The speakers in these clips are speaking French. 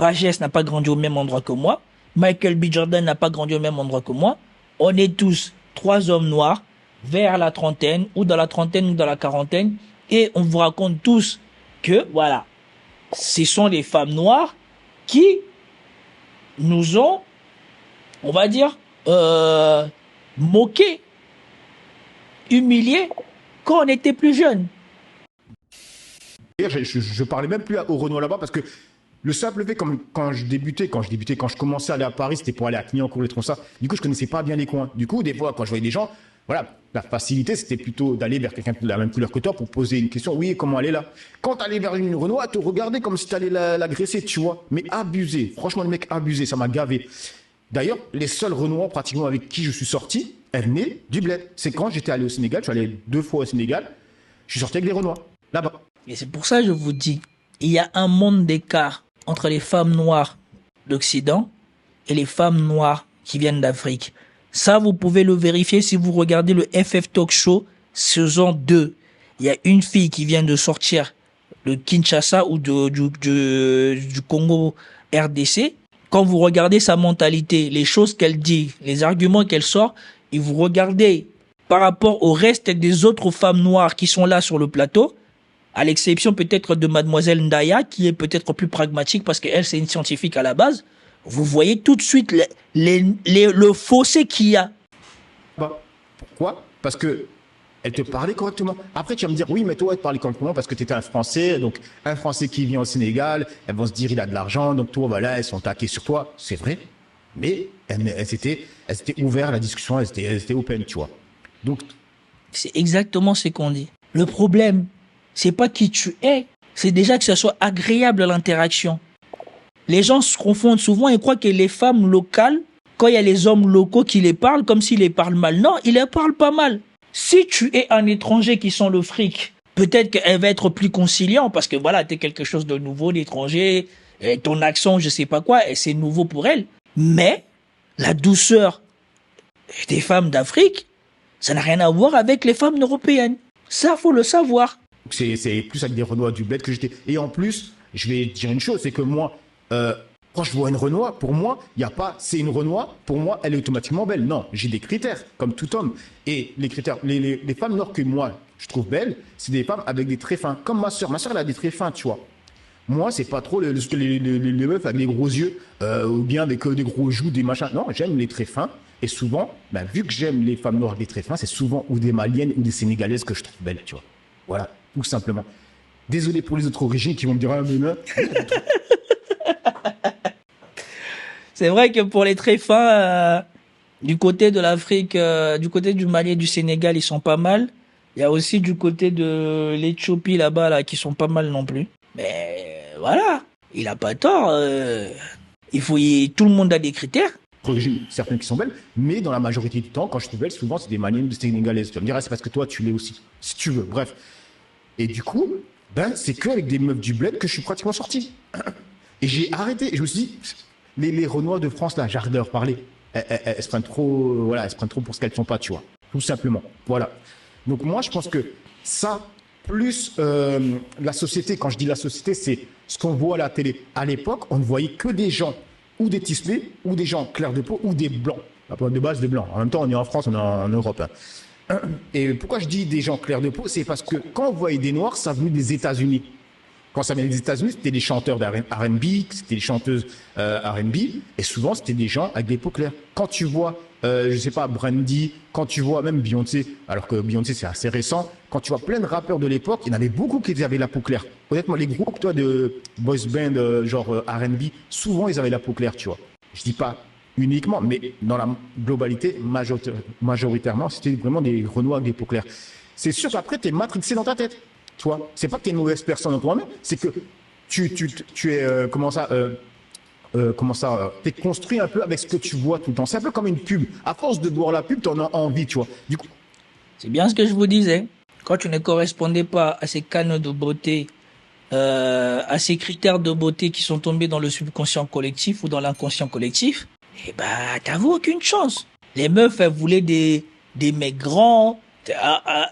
Pages n'a pas grandi au même endroit que moi. Michael B. Jordan n'a pas grandi au même endroit que moi. On est tous trois hommes noirs vers la trentaine, ou dans la trentaine, ou dans la quarantaine, et on vous raconte tous que, voilà, ce sont les femmes noires qui nous ont, on va dire, moqués, humiliés quand on était plus jeunes. Je parlais même plus au Renoir là-bas parce que le simple fait, comme quand je commençais à aller à Paris, c'était pour aller à Clignancourt, les trucs comme ça. Du coup, je connaissais pas bien les coins. Du coup, des fois, quand je voyais des gens, voilà, la facilité, c'était plutôt d'aller vers quelqu'un de la même couleur que toi pour poser une question. Oui, comment aller là? Quand t'allais vers une Renoir, te regarder comme si t'allais l'agresser, tu vois. Mais abusé. Franchement, le mec abusé, ça m'a gavé. D'ailleurs, les seuls Renois pratiquement avec qui je suis sorti, elles venaient du bled. C'est quand j'étais allé au Sénégal, je suis allé 2 fois au Sénégal, je suis sorti avec des Renois, là-bas. Et c'est pour ça que je vous dis, il y a un monde d'écart entre les femmes noires d'Occident et les femmes noires qui viennent d'Afrique. Ça, vous pouvez le vérifier si vous regardez le FF Talk Show saison 2. Il y a une fille qui vient de sortir de Kinshasa ou du Congo RDC. Quand vous regardez sa mentalité, les choses qu'elle dit, les arguments qu'elle sort, et vous regardez par rapport au reste des autres femmes noires qui sont là sur le plateau, à l'exception peut-être de mademoiselle Ndaya, qui est peut-être plus pragmatique parce qu'elle, c'est une scientifique à la base, vous voyez tout de suite le fossé qu'il y a. Bah, pourquoi? Parce que elle te parlait correctement. Après, tu vas me dire, oui, mais toi, elle te parlait correctement parce que tu étais un Français. Donc, un Français qui vient au Sénégal, elles vont se dire, il a de l'argent. Donc, toi, voilà, elles sont taquées sur toi. C'est vrai. Mais elles étaient ouvertes à la discussion, elles étaient open, tu vois. Donc, c'est exactement ce qu'on dit. Le problème, c'est pas qui tu es, c'est déjà que ça soit agréable à l'interaction. Les gens se confondent souvent et croient que les femmes locales, quand il y a les hommes locaux qui les parlent, comme s'ils les parlent mal. Non, ils les parlent pas mal. Si tu es un étranger qui sent le fric, peut-être qu'elle va être plus conciliante parce que voilà, t'es quelque chose de nouveau, d'étranger, ton accent, je sais pas quoi, et c'est nouveau pour elle. Mais la douceur des femmes d'Afrique, ça n'a rien à voir avec les femmes européennes. Ça, faut le savoir. c'est plus avec des Renois du bled que j'étais. Et en plus, je vais dire une chose, c'est que moi, quand je vois une Renoir, pour moi, il n'y a pas, c'est une Renoir, pour moi, elle est automatiquement belle. Non, j'ai des critères, comme tout homme. Et les critères, les femmes noires que moi, je trouve belles, c'est des femmes avec des traits fins. Comme ma soeur. Ma soeur, elle a des traits fins, tu vois. Moi, c'est pas trop les meufs avec des gros yeux, ou bien avec des gros joues, des machins. Non, j'aime les traits fins. Et souvent, ben, vu que j'aime les femmes noires avec des traits fins, c'est souvent ou des Maliennes ou des Sénégalaises que je trouve belles, tu vois. Voilà, tout simplement. Désolé pour les autres origines qui vont me dire, ah, mais non. C'est vrai que pour les traits fins, du côté de l'Afrique, du côté du Mali et du Sénégal, ils sont pas mal. Il y a aussi du côté de l'Éthiopie là-bas, là, qui sont pas mal non plus. Mais voilà, il a pas tort. Tout le monde a des critères. Origines, certaines qui sont belles, mais dans la majorité du temps, quand je trouve belle, souvent c'est des Maliennes ou des Sénégalaises. Tu vas me dire, ah, c'est parce que toi tu l'es aussi, si tu veux. Bref. Et du coup, ben c'est qu'avec des meufs du bled que je suis pratiquement sorti. Et j'ai arrêté. Je me suis dit, les Renois de France là, j'arrête de leur parler. Elles se prennent trop, voilà, elles se prennent trop pour ce qu'elles sont pas, tu vois. Tout simplement. Voilà. Donc moi, je pense que ça, plus la société, quand je dis la société, c'est ce qu'on voit à la télé. À l'époque, on ne voyait que des gens ou des tisselés, ou des gens clairs de peau, ou des blancs. La de base, des blancs. En même temps, on est en France, on est en Europe. Hein. Et pourquoi je dis des gens clairs de peau? C'est parce que quand on voyait des noirs, ça venait des États-Unis. Quand ça venait des États-Unis, c'était des chanteurs d'R&B, c'était des chanteuses R&B, et souvent c'était des gens avec des peaux claires. Quand tu vois, je sais pas, Brandy, quand tu vois même Beyoncé, alors que Beyoncé c'est assez récent, quand tu vois plein de rappeurs de l'époque, il y en avait beaucoup qui avaient la peau claire. Honnêtement, les groupes, toi, de boys band, genre R&B, souvent ils avaient la peau claire, tu vois. Je dis pas uniquement, mais dans la globalité, majoritairement, c'était vraiment des Renois avec des peaux claires. C'est sûr qu'après, t'es matrixé dans ta tête. Toi, c'est pas que tu es une mauvaise personne en toi-même, c'est que tu es t'es construit un peu avec ce que tu vois tout le temps. C'est un peu comme une pub. À force de voir la pub, tu en as envie, tu vois. Du coup, c'est bien ce que je vous disais. Quand tu ne correspondais pas à ces canons de beauté, à ces critères de beauté qui sont tombés dans le subconscient collectif ou dans l'inconscient collectif, eh ben, t'avais aucune chance. Les meufs, elles voulaient des mecs grands.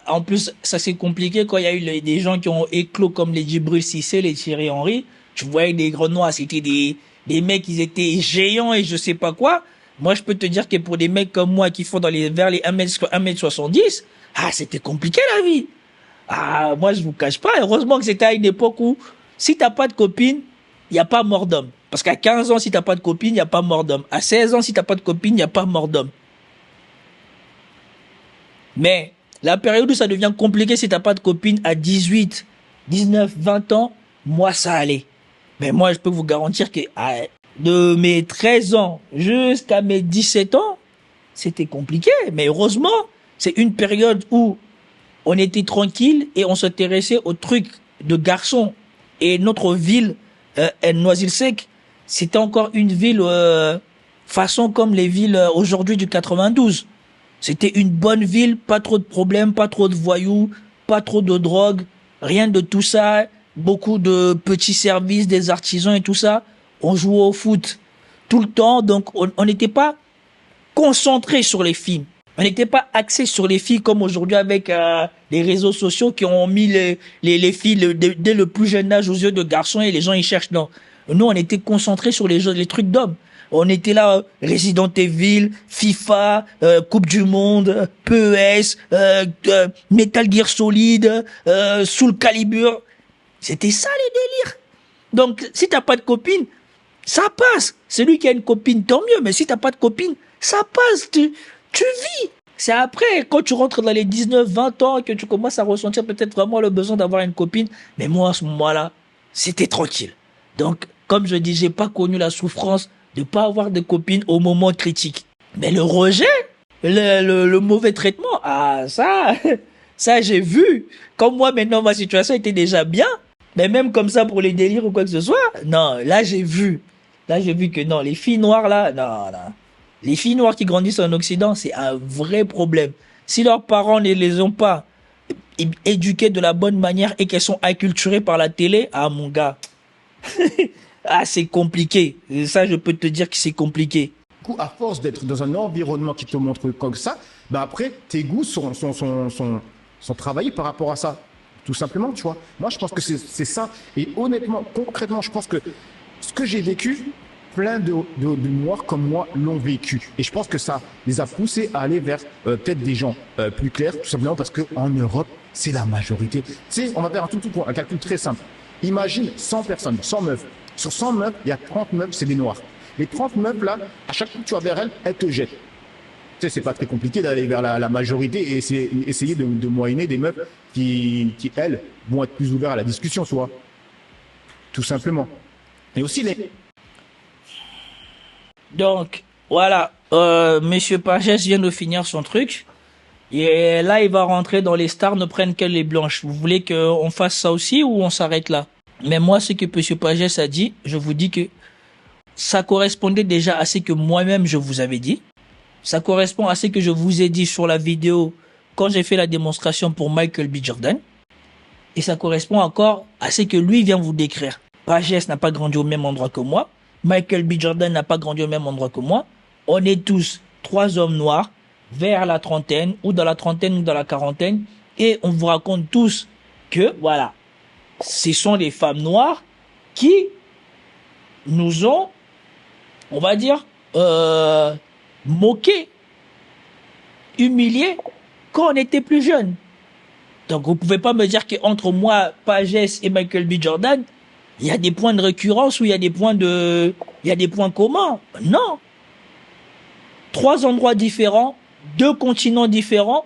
En plus, ça s'est compliqué quand il y a eu des gens qui ont éclos comme les Djibril Cissé, les Thierry Henry. Tu voyais des Renois, c'était des des mecs, ils étaient géants et je sais pas quoi. Moi, je peux te dire que pour des mecs comme moi qui font vers les 1m70, c'était compliqué la vie. Moi, je vous cache pas. Heureusement que c'était à une époque où, si t'as pas de copine, il n'y a pas mort d'homme. Parce qu'à 15 ans, si t'as pas de copine, il n'y a pas mort d'homme. À 16 ans, si t'as pas de copine, il n'y a pas mort d'homme. Mais, la période où ça devient compliqué si t'as pas de copine à 18, 19, 20 ans, moi, ça allait. Mais moi, je peux vous garantir que de mes 13 ans jusqu'à mes 17 ans, c'était compliqué. Mais heureusement, c'est une période où on était tranquille et on s'intéressait aux trucs de garçons. Et notre ville, Noisy-le-Sec, c'était encore une ville façon comme les villes aujourd'hui du 92. C'était une bonne ville, pas trop de problèmes, pas trop de voyous, pas trop de drogue, rien de tout ça, beaucoup de petits services, des artisans et tout ça. On jouait au foot tout le temps, donc on n'était pas concentré sur les films. On n'était pas axé sur les filles comme aujourd'hui avec les réseaux sociaux qui ont mis les filles dès le plus jeune âge aux yeux de garçons et les gens ils cherchent. Non, nous on était concentrés sur les trucs d'hommes. On était là, Resident Evil, FIFA, Coupe du Monde, PES, Metal Gear Solid, Soul Calibur. C'était ça les délires. Donc si t'as pas de copine, ça passe. Celui qui a une copine, tant mieux. Mais si t'as pas de copine, ça passe. Tu vis. C'est après, quand tu rentres dans les 19, 20 ans, que tu commences à ressentir peut-être vraiment le besoin d'avoir une copine. Mais moi, à ce moment-là, c'était tranquille. Donc, comme je dis, j'ai pas connu la souffrance de pas avoir de copine au moment critique. Mais le rejet, le mauvais traitement, ça j'ai vu. Comme moi, maintenant, ma situation était déjà bien. Mais même comme ça, pour les délires ou quoi que ce soit, non, là, j'ai vu. Là, j'ai vu que non, les filles noires, là, non. Les filles noires qui grandissent en Occident, c'est un vrai problème. Si leurs parents ne les ont pas éduquées de la bonne manière et qu'elles sont acculturées par la télé, mon gars, c'est compliqué. Et ça, je peux te dire que c'est compliqué. Du coup, à force d'être dans un environnement qui te montre comme ça, après, tes goûts sont travaillés par rapport à ça. Tout simplement, tu vois. Moi, je pense que c'est ça. Et honnêtement, concrètement, je pense que ce que j'ai vécu, plein de noirs comme moi l'ont vécu. Et je pense que ça les a poussés à aller vers peut-être des gens plus clairs, tout simplement parce qu'en Europe, c'est la majorité. Tu sais, on va faire un calcul très simple. Imagine 100 personnes, 100 meufs. Sur 100 meufs, il y a 30 meufs, c'est des noirs. Les 30 meufs, là, à chaque fois que tu vas vers elles te jettent. Tu sais, c'est pas très compliqué d'aller vers la majorité et essayer de moyenner des meufs qui, elles, vont être plus ouvertes à la discussion, tu vois. Tout simplement. Et aussi Donc, voilà, Monsieur Pagès vient de finir son truc. Et là, il va rentrer dans les stars ne prennent que les blanches. Vous voulez qu'on fasse ça aussi ou on s'arrête là? Mais moi, ce que Monsieur Pagès a dit, je vous dis que ça correspondait déjà à ce que moi-même je vous avais dit. Ça correspond à ce que je vous ai dit sur la vidéo quand j'ai fait la démonstration pour Michael B. Jordan. Et ça correspond encore à ce que lui vient vous décrire. Pagès n'a pas grandi au même endroit que moi. Michael B. Jordan n'a pas grandi au même endroit que moi. On est tous 3 hommes noirs vers la trentaine, ou dans la trentaine, ou dans la quarantaine. Et on vous raconte tous que, voilà, ce sont les femmes noires qui nous ont, on va dire, moqués, humiliés quand on était plus jeunes. Donc vous pouvez pas me dire qu'entre moi, Pagès et Michael B. Jordan, il y a des points de récurrence ou il y a des points communs. Non. 3 endroits différents, 2 continents différents,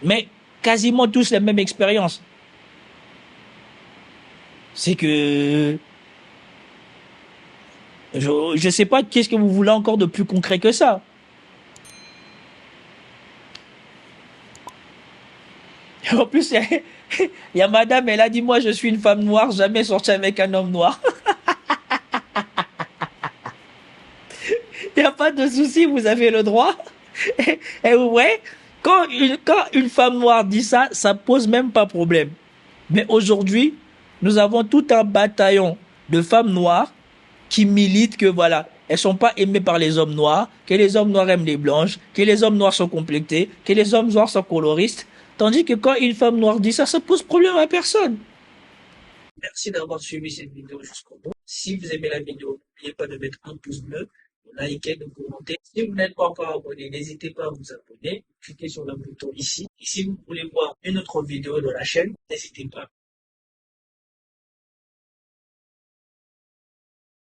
mais quasiment tous la même expérience. C'est que je sais pas qu'est-ce que vous voulez encore de plus concret que ça. En plus, il y a madame, elle a dit, moi je suis une femme noire, jamais sortie avec un homme noir. Il n'y a pas de souci, vous avez le droit. Et ouais, quand une femme noire dit ça, ça pose même pas problème. Mais aujourd'hui, nous avons tout un bataillon de femmes noires qui militent que voilà, elles sont pas aimées par les hommes noirs, que les hommes noirs aiment les blanches, que les hommes noirs sont complétés, que les hommes noirs sont coloristes. Tandis que quand une femme noire dit ça, ça pose problème à personne. Merci d'avoir suivi cette vidéo jusqu'au bout. Si vous aimez la vidéo, n'oubliez pas de mettre un pouce bleu, de liker, de commenter. Si vous n'êtes pas encore abonné, n'hésitez pas à vous abonner. Cliquez sur le bouton ici. Et si vous voulez voir une autre vidéo de la chaîne, n'hésitez pas.